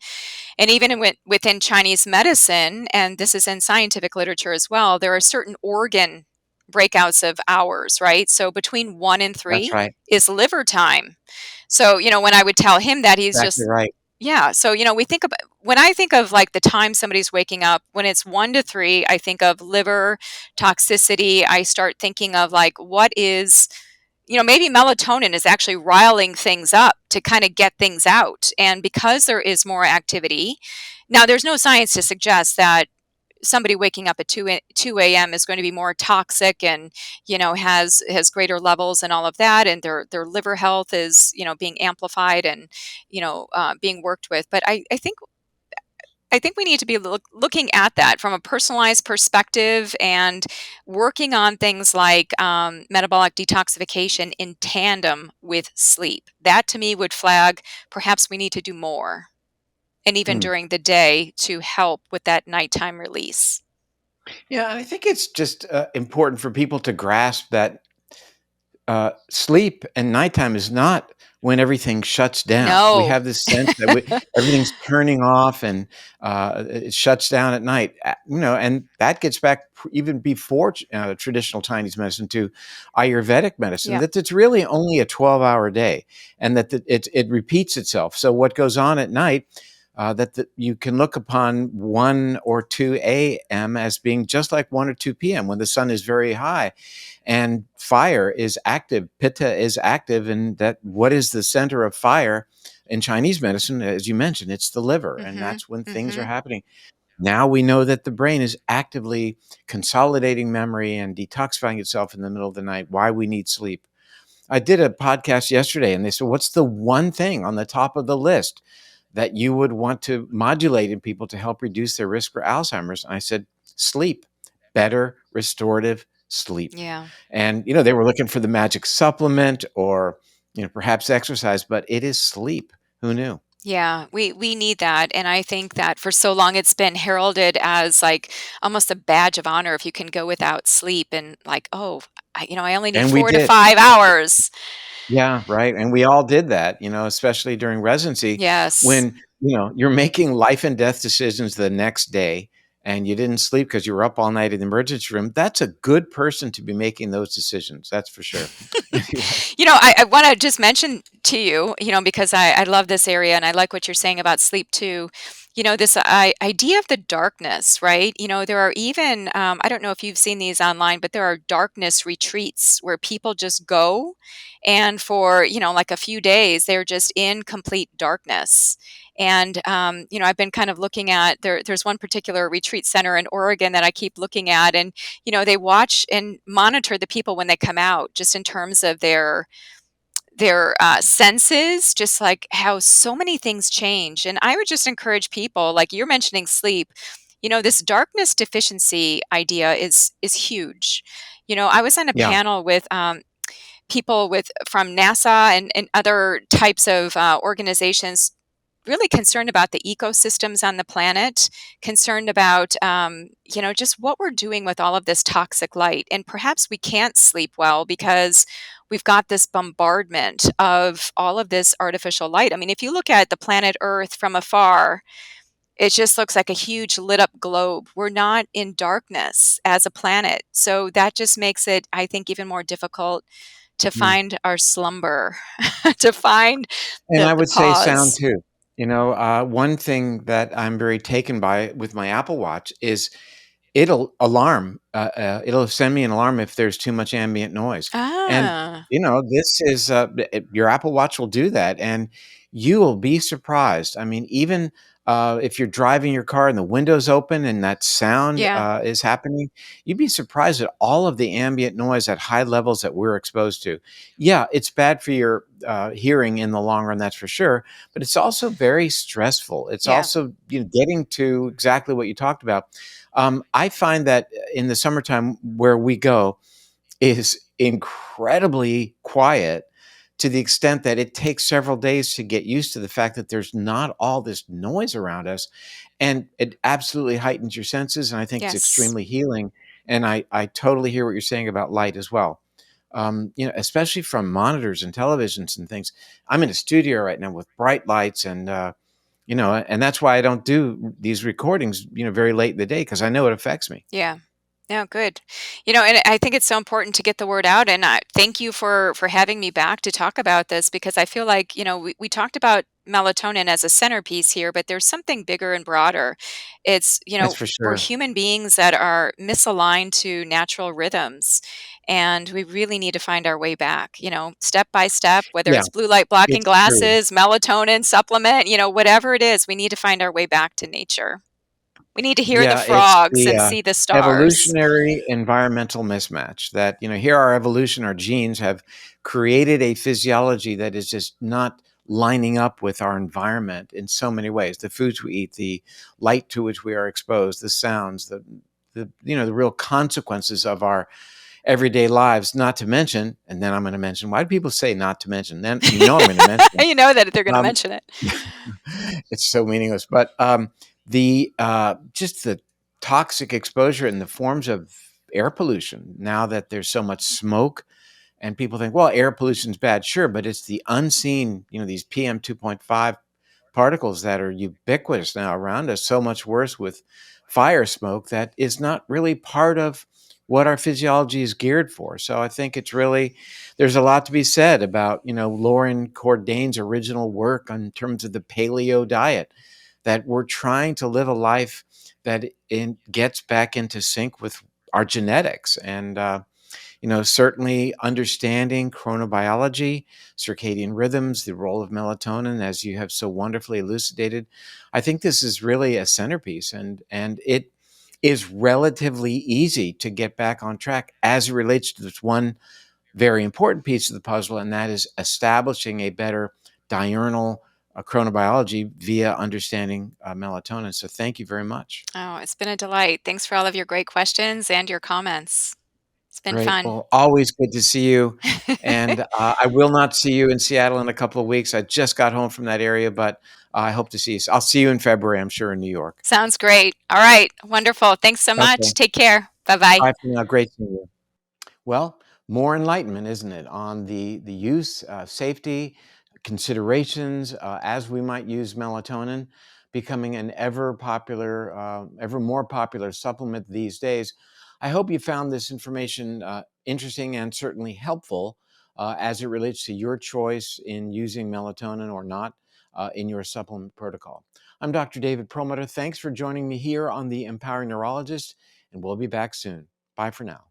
And even within Chinese medicine, and this is in scientific literature as well, there are certain organ breakouts of hours, right? So between 1 and 3 that's right. is liver time. So, when I would tell him that, he's Exactly just, right. yeah. So, we think about, when I think of like the time somebody's waking up, when it's 1 to 3, I think of liver toxicity. I start thinking of like, what is, maybe melatonin is actually riling things up to kind of get things out. And because there is more activity, now there's no science to suggest that somebody waking up at 2 a.m. is going to be more toxic and, has greater levels and all of that. And their liver health is, being amplified and, being worked with. But I think we need to be looking at that from a personalized perspective and working on things like metabolic detoxification in tandem with sleep. That to me would flag perhaps we need to do more, and even Mm. during the day to help with that nighttime release. Yeah, I think it's just important for people to grasp that sleep and nighttime is not when everything shuts down. We No. have this sense that everything's turning off and it shuts down at night. And that gets back even before traditional Chinese medicine to Ayurvedic medicine. Yeah. That it's really only a 12-hour day, and that it repeats itself. So what goes on at night? You can look upon 1 or 2 a.m. as being just like 1 or 2 p.m. when the sun is very high and fire is active, pitta is active, and that what is the center of fire in Chinese medicine, as you mentioned, it's the liver, and Mhm. that's when things are Mhm. happening. Now we know that the brain is actively consolidating memory and detoxifying itself in the middle of the night. Why we need sleep. I did a podcast yesterday, and they said, "What's the one thing on the top of the list that you would want to modulate in people to help reduce their risk for Alzheimer's?" And I said, "Sleep, better restorative sleep." Yeah. And they were looking for the magic supplement or perhaps exercise, but it is sleep. Who knew? Yeah, we need that, and I think that for so long it's been heralded as like almost a badge of honor if you can go without sleep, and like, oh, I only need And we four to did. five hours. Yeah, right. And we all did that, especially during residency Yes. when, you're making life and death decisions the next day and you didn't sleep because you were up all night in the emergency room. That's a good person to be making those decisions. That's for sure. Anyway. I want to just mention to you, because I love this area and I like what you're saying about sleep too. This idea of the darkness, right? There are even, I don't know if you've seen these online, but there are darkness retreats where people just go and for, like a few days, they're just in complete darkness. And, I've been kind of looking at there's one particular retreat center in Oregon that I keep looking at. And they watch and monitor the people when they come out, just in terms of their senses, just like how so many things change. And I would just encourage people, like you're mentioning sleep. This darkness deficiency idea is huge. I was on a Yeah. panel with people from NASA and other types of organizations really concerned about the ecosystems on the planet, concerned about, just what we're doing with all of this toxic light. And perhaps we can't sleep well because we've got this bombardment of all of this artificial light. I mean, if you look at the planet Earth from afar, it just looks like a huge lit up globe. We're not in darkness as a planet. So that just makes it, I think, even more difficult to Mm. find our slumber, to find And the I the would say sound pause. too. One thing that I'm very taken by with my Apple Watch is it'll send me an alarm if there's too much ambient noise, and, Ah, this is, your Apple Watch will do that, and you will be surprised. I mean, even, if you're driving your car and the window's open and that sound, yeah, is happening, you'd be surprised at all of the ambient noise at high levels that we're exposed to. Yeah, it's bad for your, hearing in the long run, that's for sure, but it's also very stressful. It's yeah, also, getting to exactly what you talked about. I find that in the summertime where we go is incredibly quiet to the extent that it takes several days to get used to the fact that there's not all this noise around us. And it absolutely heightens your senses. And I think it's yes, extremely healing. And I totally hear what you're saying about light as well. Especially from monitors and televisions and things. I'm in a studio right now with bright lights and that's why I don't do these recordings, very late in the day because I know it affects me. yeah. No, good. And I think it's so important to get the word out. And I thank you for having me back to talk about this because I feel like we talked about melatonin as a centerpiece here, but there's something bigger and broader. It's That's for we're sure. human beings that are misaligned to natural rhythms, and we really need to find our way back. Step by step, whether Yeah, it's blue light blocking it's true. glasses, melatonin supplement, whatever it is, we need to find our way back to nature. We need to hear the Yeah, it's frogs the, and see the stars. evolutionary environmental mismatch that, here our evolution, our genes have created a physiology that is just not lining up with our environment in so many ways. The foods we eat, the light to which we are exposed, the sounds, the real consequences of our everyday lives, not to mention, and then I'm gonna mention, why do people say not to mention? Then I'm gonna mention, You know that they're gonna um, mention it. it's so meaningless. But the just the toxic exposure in the forms of air pollution. Now that there's so much smoke, and people think, well, air pollution's bad, sure, but it's the unseen. These PM 2.5 particles that are ubiquitous now around us. So much worse with fire smoke that is not really part of what our physiology is geared for. So I think it's really there's a lot to be said about Lauren Cordain's original work in terms of the paleo diet, that we're trying to live a life that gets back into sync with our genetics. And certainly understanding chronobiology, circadian rhythms, the role of melatonin, as you have so wonderfully elucidated. I think this is really a centerpiece, and it is relatively easy to get back on track as it relates to this one very important piece of the puzzle, and that is establishing a better diurnal chronobiology via understanding melatonin. So thank you very much. Oh, it's been a delight. Thanks for all of your great questions and your comments. It's been Great. fun. Well, always good to see you. And I will not see you in Seattle in a couple of weeks. I just got home from that area, but I hope to see you. I'll see you in February, I'm sure, in New York. Sounds great. All right. Wonderful. Thanks so Okay. much. Take care. Bye-bye. Bye for now. Great seeing you. Well, more enlightenment, isn't it, on the use, safety, considerations as we might use melatonin, becoming an ever more popular supplement these days. I hope you found this information interesting and certainly helpful as it relates to your choice in using melatonin or not in your supplement protocol. I'm Dr. David Perlmutter. Thanks for joining me here on the Empowering Neurologist, and we'll be back soon. Bye for now.